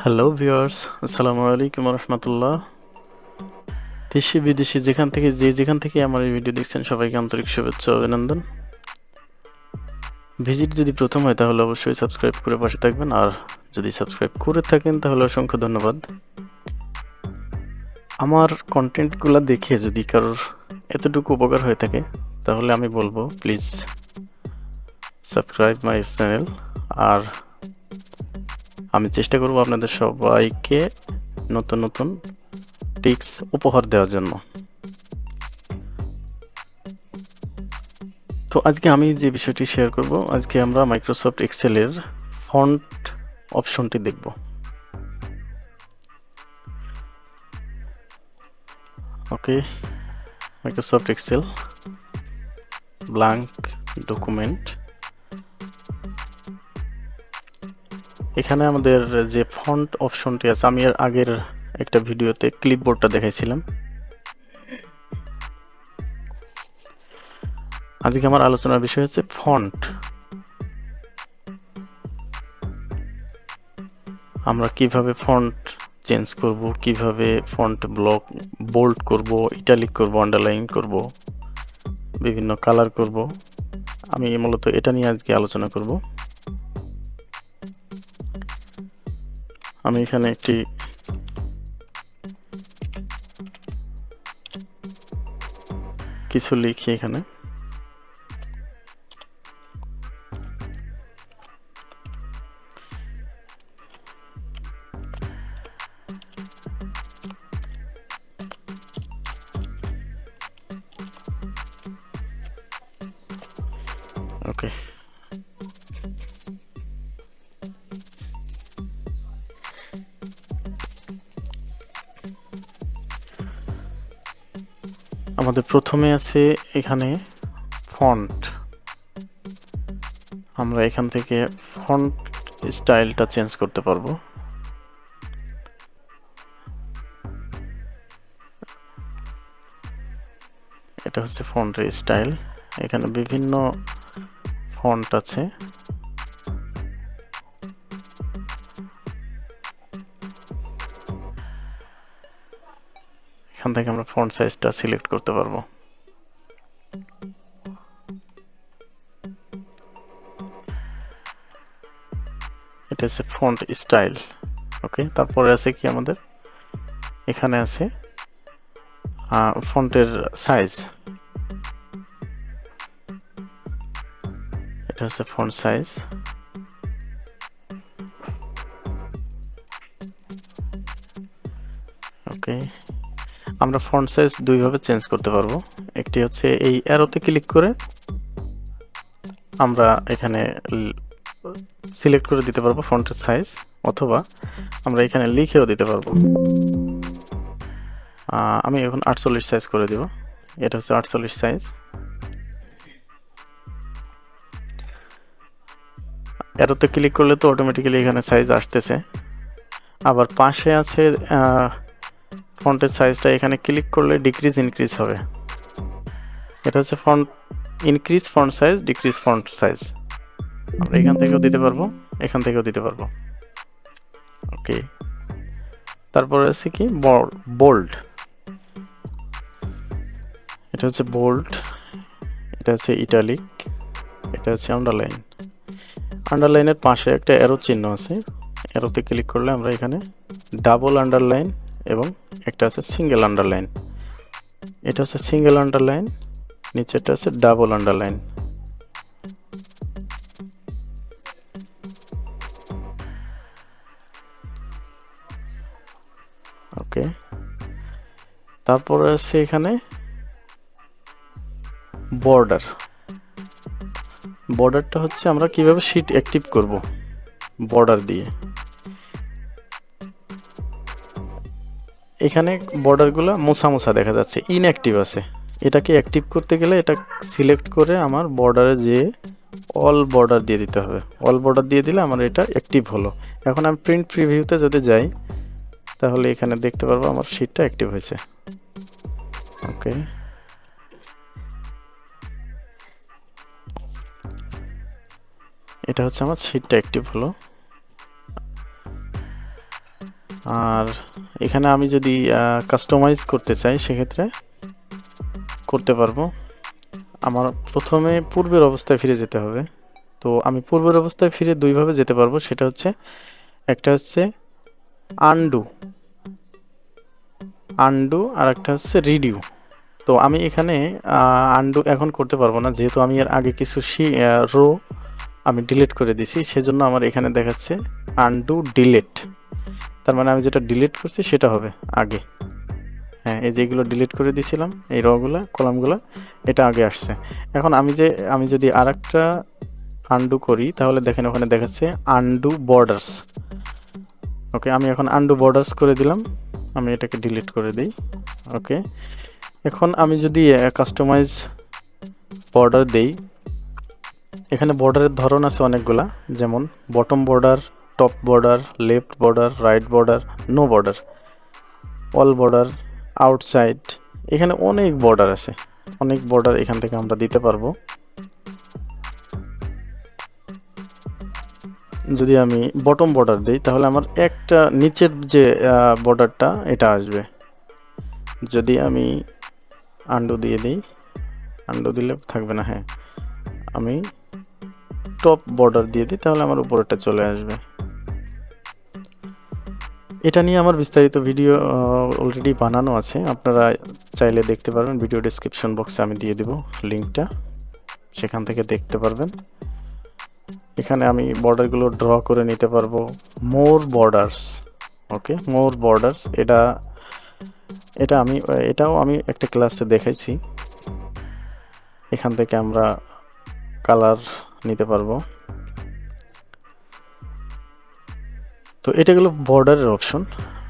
Hello viewers, আসসালামু আলাইকুম রহমতুল্লাহ। দেশি বিদেশি যেখান থেকে আমার এই ভিডিও দেখছেন সবাইকে আন্তরিক শুভেচ্ছা ও অভিনন্দন। ভিজিট যদি প্রথম হয় তাহলে অবশ্যই সাবস্ক্রাইব করে পাশে থাকবেন, আর যদি সাবস্ক্রাইব করে থাকেন তাহলে অসংখ্য ধন্যবাদ। আমার কন্টেন্টগুলো দেখে যদি কারোর এতটুকু উপকার হয়ে থাকে তাহলে আমি বলবো প্লিজ সাবস্ক্রাইব মাই চ্যানেল। আর আমি চেষ্টা করব আপনাদের সবাইকে নতুন নতুন টিপস উপহার দেওয়ার জন্য। তো আজকে আমি যে বিষয়টি শেয়ার করব, আজকে আমরা মাইক্রোসফট এক্সেলের ফন্ট অপশনটি দেখব। ওকে, মাইক্রোসফট এক্সেল ব্ল্যাঙ্ক ডকুমেন্ট। এখানে আমাদের যে ফন্ট অপশনটি আছে, আমি এর আগের একটা ভিডিওতে ক্লিপবোর্ডটা দেখাইছিলাম। আজকে আমার আলোচনার বিষয় হচ্ছে ফন্ট। আমরা কিভাবে ফন্ট চেঞ্জ করব, কিভাবে ফন্ট ব্লক বোল্ড করব, ইটালিক করব, আন্ডারলাইন করব, বিভিন্ন কালার করব। আমি মূলত এটা নিয়ে আজকে আলোচনা করব। আমি এখানে একটি কিছু লিখি এখানে। ওকে, আমাদের প্রথমে আছে এখানে ফন্ট। আমরা এখান থেকে ফন্ট স্টাইলটা চেঞ্জ করতে পারবো। এটা হচ্ছে ফন্টের স্টাইল। এখানে বিভিন্ন ফন্ট আছে। এখান থেকে আমরা ফন্ট সাইজটা সিলেক্ট করতে পারবো। এটা হচ্ছে ফন্ট স্টাইল। ওকে, তারপরে আছে কি আমাদের এখানে আছে ফন্টের সাইজ। এটা হচ্ছে ফন্ট সাইজ। ওকে, আমরা ফন্ট সাইজ দুইভাবে চেঞ্জ করতে পারবো। একটি হচ্ছে এই অ্যারোতে ক্লিক করে আমরা এখানে সিলেক্ট করে দিতে পারবো ফন্টের সাইজ, অথবা আমরা এখানে লিখেও দিতে পারবো। আমি এখন 48 সাইজ করে দিব। এটা হচ্ছে 48 সাইজ। অ্যারোতে ক্লিক করলে তো অটোমেটিক্যালি এখানে সাইজ আসতেছে। আবার পাশে আছে ফন্টের সাইজটা, এখানে ক্লিক করলে ডিক্রিজ ইনক্রিজ হবে। এটা হচ্ছে font increase font size, decrease font size. আমরা এখান থেকেও দিতে পারবো, এখান থেকেও দিতে পারবো। ওকে, তারপরে আছে কি বোল্ড। এটা হচ্ছে বোল্ড, এটা হচ্ছে ইটালিক, এটা হচ্ছে আন্ডারলাইন। আন্ডারলাইনের পাশে একটা অ্যারো চিহ্ন আছে। অ্যারোতে ক্লিক করলে আমরা এখানে ডাবল আন্ডারলাইন এবং একটা আছে সিঙ্গেল আন্ডারলাইন। এটা হচ্ছে সিঙ্গেল আন্ডারলাইন, নিচেটা আছে ডাবল আন্ডারলাইন। ওকে, তারপরে আছে এখানে বর্ডার। বর্ডারটা হচ্ছে আমরা কিভাবে শীট অ্যাক্টিভ করব বর্ডার দিয়ে। এখানে বর্ডারগুলো মোছা দেখা যাচ্ছে, ইনঅ্যাক্টিভ আছে। এটাকে অ্যাক্টিভ করতে গেলে এটা সিলেক্ট করে আমার বর্ডারে যে অল বর্ডার দিয়ে দিতে হবে। অল বর্ডার দিয়ে দিলে আমার এটা অ্যাক্টিভ হলো। এখন আমি প্রিন্ট প্রিভিউতে যদি যাই তাহলে এখানে দেখতে পারবো আমার শীটটা অ্যাক্টিভ হয়েছে। ওকে, এটা হচ্ছে আমার শীটটা অ্যাক্টিভ হলো। আর এখানে আমি যদি কাস্টমাইজ করতে চাই সেক্ষেত্রে করতে পারবো। আমার প্রথমে পূর্বের অবস্থায় ফিরে যেতে হবে। তো আমি পূর্বের অবস্থায় ফিরে দুইভাবে যেতে পারবো, সেটা হচ্ছে একটা হচ্ছে আনডু আর একটা হচ্ছে রিডিউ। তো আমি এখানে আনডু এখন করতে পারবো না, যেহেতু আমি এর আগে কিছু রো আমি ডিলিট করে দিছি, সেজন্য আমার এখানে দেখাচ্ছে আনডু ডিলিট। তার মানে আমি যেটা ডিলিট করছি সেটা হবে আগে। হ্যাঁ, এই যেগুলো ডিলিট করে দিয়েছিলাম, এই রগুলো কলামগুলো, এটা আগে আসছে। এখন আমি যদি আরেকটা আনডু করি, তাহলে দেখেন ওখানে দেখাচ্ছে আনডু বর্ডার্স। ওকে, আমি এখন আনডু বর্ডার্স করে দিলাম, আমি এটাকে ডিলিট করে দিই। ওকে, এখন আমি যদি কাস্টমাইজ বর্ডার দেই, এখানে বর্ডারের ধরন আছে অনেকগুলা, যেমন bottom border, top border, left border, right border, no border, all border, outside. এখানে অনেক বর্ডার আছে, অনেক বর্ডার এখান থেকে আমরা দিতে পারবো। যদি আমি বটম বর্ডার দিই, তাহলে আমার একটা নিচের যে বর্ডারটা এটা আসবে। যদি আমি আন্ডু দিয়ে দিই, আন্ডু দিলে থাকবে না, হ্যাঁ, আমি টপ বর্ডার দিয়ে দিই, তাহলে আমার উপরেরটা চলে আসবে। এটা নিয়ে আমার বিস্তারিত ভিডিও অলরেডি বানানো আছে, আপনারা চাইলে দেখতে পারবেন। ভিডিও ডেসক্রিপশন বক্সে আমি দিয়ে দেব লিঙ্কটা, সেখান থেকে দেখতে পারবেন। এখানে আমি বর্ডারগুলো ড্র করে নিতে পারবো। মোর বর্ডার্স, ওকে, মোর বর্ডার্স, এটাও আমি একটা ক্লাসে দেখাইছি। এখান থেকে আমরা কালার নিতে পারবো। তো এটা গেলো বর্ডারের অপশন।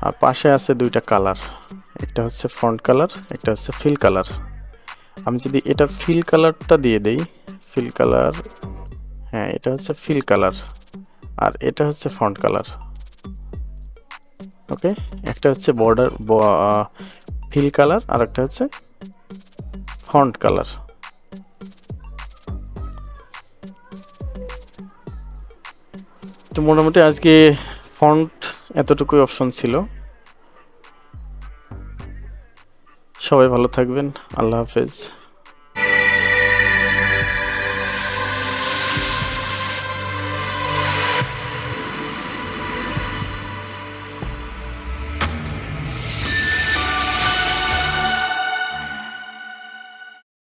আর পাশে আছে দুইটা কালার, একটা হচ্ছে ফন্ট কালার, একটা হচ্ছে ফিল কালার। আমি যদি এটার ফিল কালারটা দিয়ে দেই, ফিল কালার, হ্যাঁ, এটা হচ্ছে ফিল কালার, আর এটা হচ্ছে ফন্ট কালার। ওকে, একটা হচ্ছে বর্ডার ফিল কালার, আর একটা হচ্ছে ফন্ট কালার। তো মোটামুটি আজকে ফন্ট এতটুকুই অপশন ছিল। সবাই ভালো থাকবেন, আল্লাহ হাফেজ।